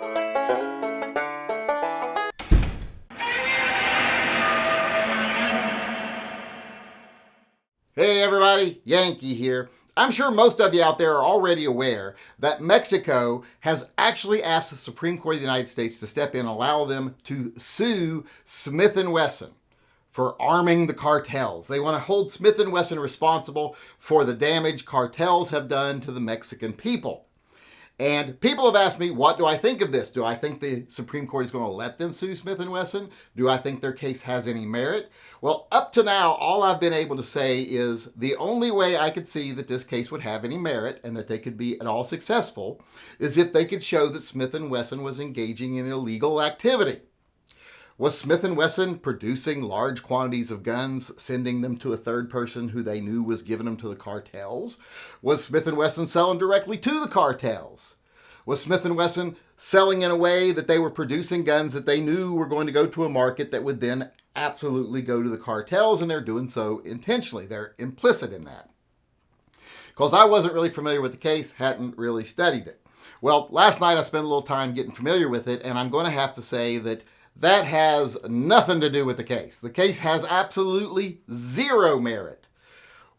Hey everybody, Yankee here. I'm sure most of you out there are already aware that Mexico has actually asked the Supreme Court of the United States to step in and allow them to sue Smith & Wesson for arming the cartels. They want to hold Smith & Wesson responsible for the damage cartels have done to the Mexican people. And people have asked me, what do I think of this? Do I think the Supreme Court is going to let them sue Smith & Wesson? Do I think their case has any merit? Well, up to now, all I've been able to say is the only way I could see that this case would have any merit and that they could be at all successful is if they could show that Smith & Wesson was engaging in illegal activity. Was Smith & Wesson producing large quantities of guns, sending them to a third person who they knew was giving them to the cartels? Was Smith & Wesson selling directly to the cartels? Was Smith & Wesson selling in a way that they were producing guns that they knew were going to go to a market that would then absolutely go to the cartels, and they're doing so intentionally? They're implicit in that. Because I wasn't really familiar with the case, hadn't really studied it. Well, last night I spent a little time getting familiar with it, and I'm going to have to say that that has nothing to do with the case. The case has absolutely zero merit.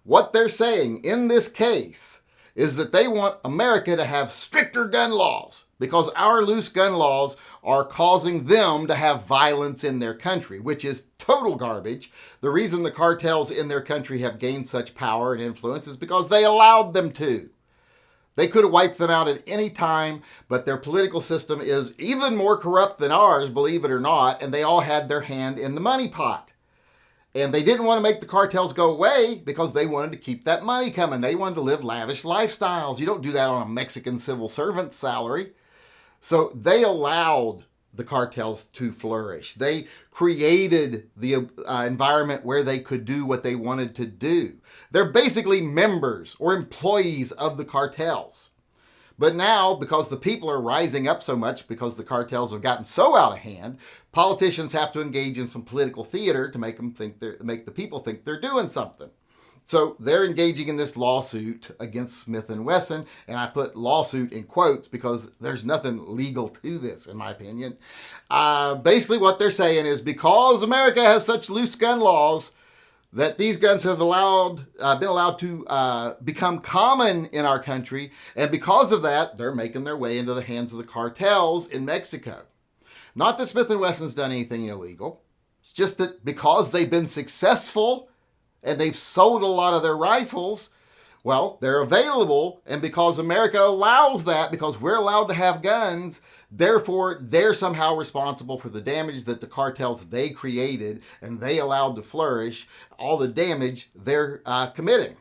What they're saying in this case is that they want America to have stricter gun laws because our loose gun laws are causing them to have violence in their country, which is total garbage. The reason the cartels in their country have gained such power and influence is because they allowed them to. They could have wiped them out at any time, but their political system is even more corrupt than ours, believe it or not, and they all had their hand in the money pot. And they didn't want to make the cartels go away because they wanted to keep that money coming. They wanted to live lavish lifestyles. You don't do that on a Mexican civil servant's salary. So they allowed the cartels to flourish. They created the environment where they could do what they wanted to do. They're basically members or employees of the cartels. But now, because the people are rising up so much, because the cartels have gotten so out of hand, politicians have to engage in some political theater to make the people think they're doing something. So they're engaging in this lawsuit against Smith & Wesson, and I put lawsuit in quotes because there's nothing legal to this, in my opinion. Basically what they're saying is because America has such loose gun laws that these guns have been allowed to become common in our country, and because of that, they're making their way into the hands of the cartels in Mexico. Not that Smith & Wesson's done anything illegal. It's just that because they've been successful and they've sold a lot of their rifles, well, they're available, and because America allows that, because we're allowed to have guns, therefore they're somehow responsible for the damage that the cartels they created and they allowed to flourish, all the damage they're committing.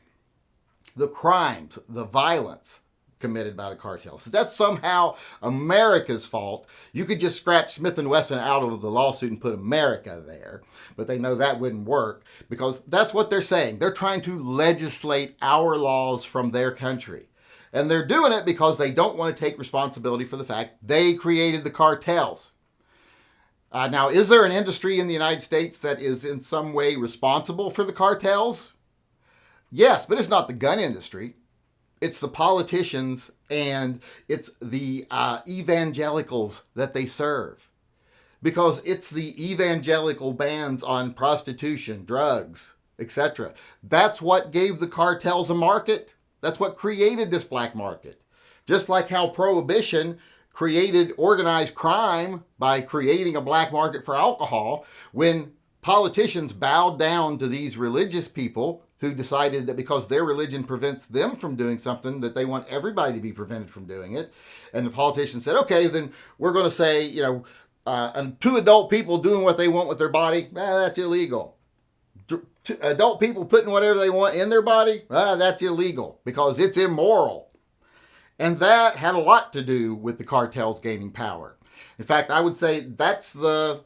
The crimes, the violence committed by the cartels. So that's somehow America's fault. You could just scratch Smith & Wesson out of the lawsuit and put America there, but they know that wouldn't work because that's what they're saying. They're trying to legislate our laws from their country. And they're doing it because they don't want to take responsibility for the fact they created the cartels. Now, is there an industry in the United States that is in some way responsible for the cartels? Yes, but it's not the gun industry. It's the politicians and it's the evangelicals that they serve. Because it's the evangelical bans on prostitution, drugs, etc. That's what gave the cartels a market. That's what created this black market. Just like how prohibition created organized crime by creating a black market for alcohol, when politicians bowed down to these religious people who decided that because their religion prevents them from doing something, that they want everybody to be prevented from doing it. And the politicians said, okay, then we're going to say, and two adult people doing what they want with their body, that's illegal. Adult people putting whatever they want in their body, that's illegal because it's immoral. And that had a lot to do with the cartels gaining power. In fact, I would say that's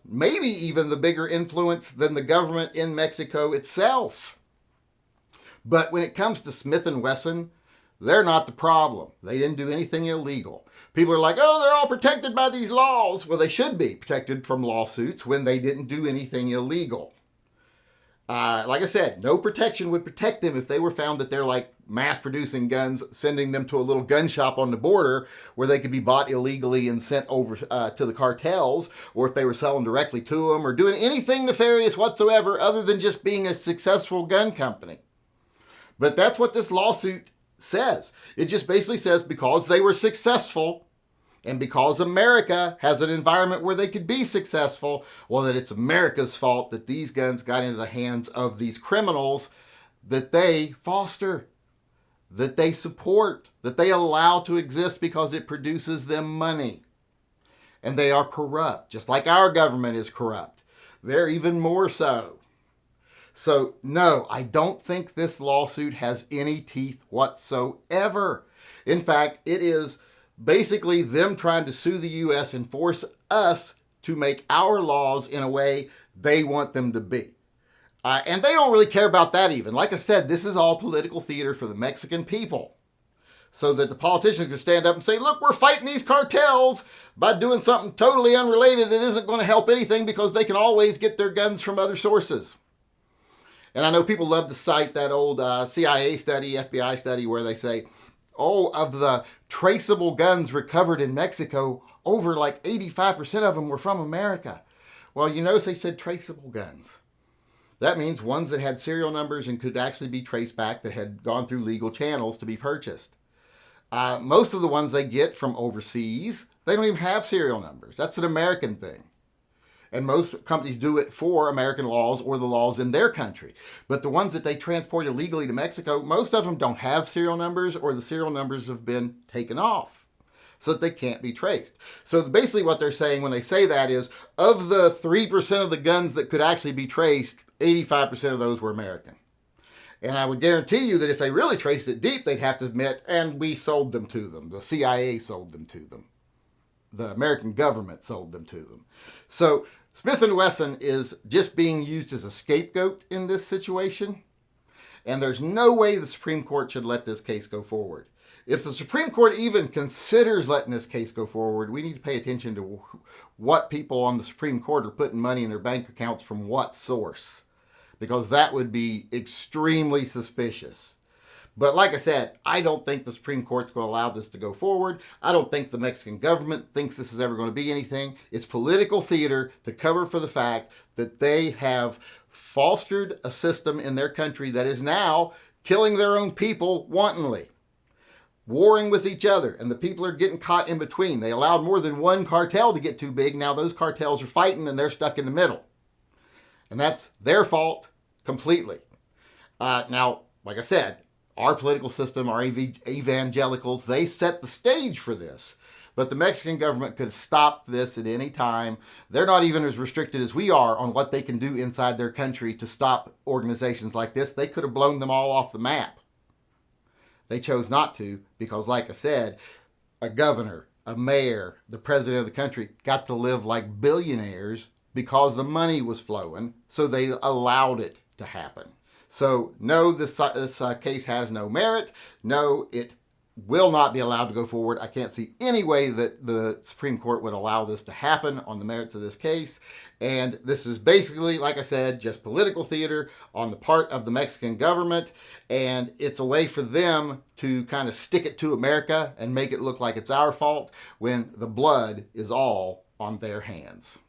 maybe even the bigger influence than the government in Mexico itself. But when it comes to Smith & Wesson, they're not the problem. They didn't do anything illegal. People are like, oh, they're all protected by these laws. Well, they should be protected from lawsuits when they didn't do anything illegal. Like I said, no protection would protect them if they were found that they're like mass producing guns, sending them to a little gun shop on the border where they could be bought illegally and sent over to the cartels, or if they were selling directly to them or doing anything nefarious whatsoever other than just being a successful gun company. But that's what this lawsuit says. It just basically says because they were successful and because America has an environment where they could be successful, well, that it's America's fault that these guns got into the hands of these criminals that they foster, that they support, that they allow to exist because it produces them money. And they are corrupt, just like our government is corrupt. They're even more so. So, no, I don't think this lawsuit has any teeth whatsoever. In fact, it is basically them trying to sue the U.S. and force us to make our laws in a way they want them to be. And they don't really care about that even. Like I said, this is all political theater for the Mexican people. So that the politicians can stand up and say, look, we're fighting these cartels by doing something totally unrelated that isn't going to help anything because they can always get their guns from other sources. And I know people love to cite that old CIA study, FBI study, where they say, oh, of the traceable guns recovered in Mexico, over like 85% of them were from America. Well, you notice they said traceable guns. That means ones that had serial numbers and could actually be traced back, that had gone through legal channels to be purchased. Most of the ones they get from overseas, they don't even have serial numbers. That's an American thing. And most companies do it for American laws or the laws in their country. But the ones that they transport illegally to Mexico, most of them don't have serial numbers, or the serial numbers have been taken off so that they can't be traced. So basically what they're saying when they say that is, of the 3% of the guns that could actually be traced, 85% of those were American. And I would guarantee you that if they really traced it deep, they'd have to admit, and we sold them to them. The CIA sold them to them. The American government sold them to them. So Smith & Wesson is just being used as a scapegoat in this situation. And there's no way the Supreme Court should let this case go forward. If the Supreme Court even considers letting this case go forward, we need to pay attention to what people on the Supreme Court are putting money in their bank accounts from what source. Because that would be extremely suspicious. But like I said, I don't think the Supreme Court's going to allow this to go forward. I don't think the Mexican government thinks this is ever going to be anything. It's political theater to cover for the fact that they have fostered a system in their country that is now killing their own people wantonly, warring with each other, and the people are getting caught in between. They allowed more than one cartel to get too big. Now those cartels are fighting and they're stuck in the middle. And that's their fault completely. Now, like I said, our political system, our evangelicals, they set the stage for this. But the Mexican government could stop this at any time. They're not even as restricted as we are on what they can do inside their country to stop organizations like this. They could have blown them all off the map. They chose not to because, like I said, a governor, a mayor, the president of the country got to live like billionaires because the money was flowing, so they allowed it to happen. So, no, this case has no merit. No, it will not be allowed to go forward. I can't see any way that the Supreme Court would allow this to happen on the merits of this case. And this is basically, like I said, just political theater on the part of the Mexican government. And it's a way for them to kind of stick it to America and make it look like it's our fault when the blood is all on their hands.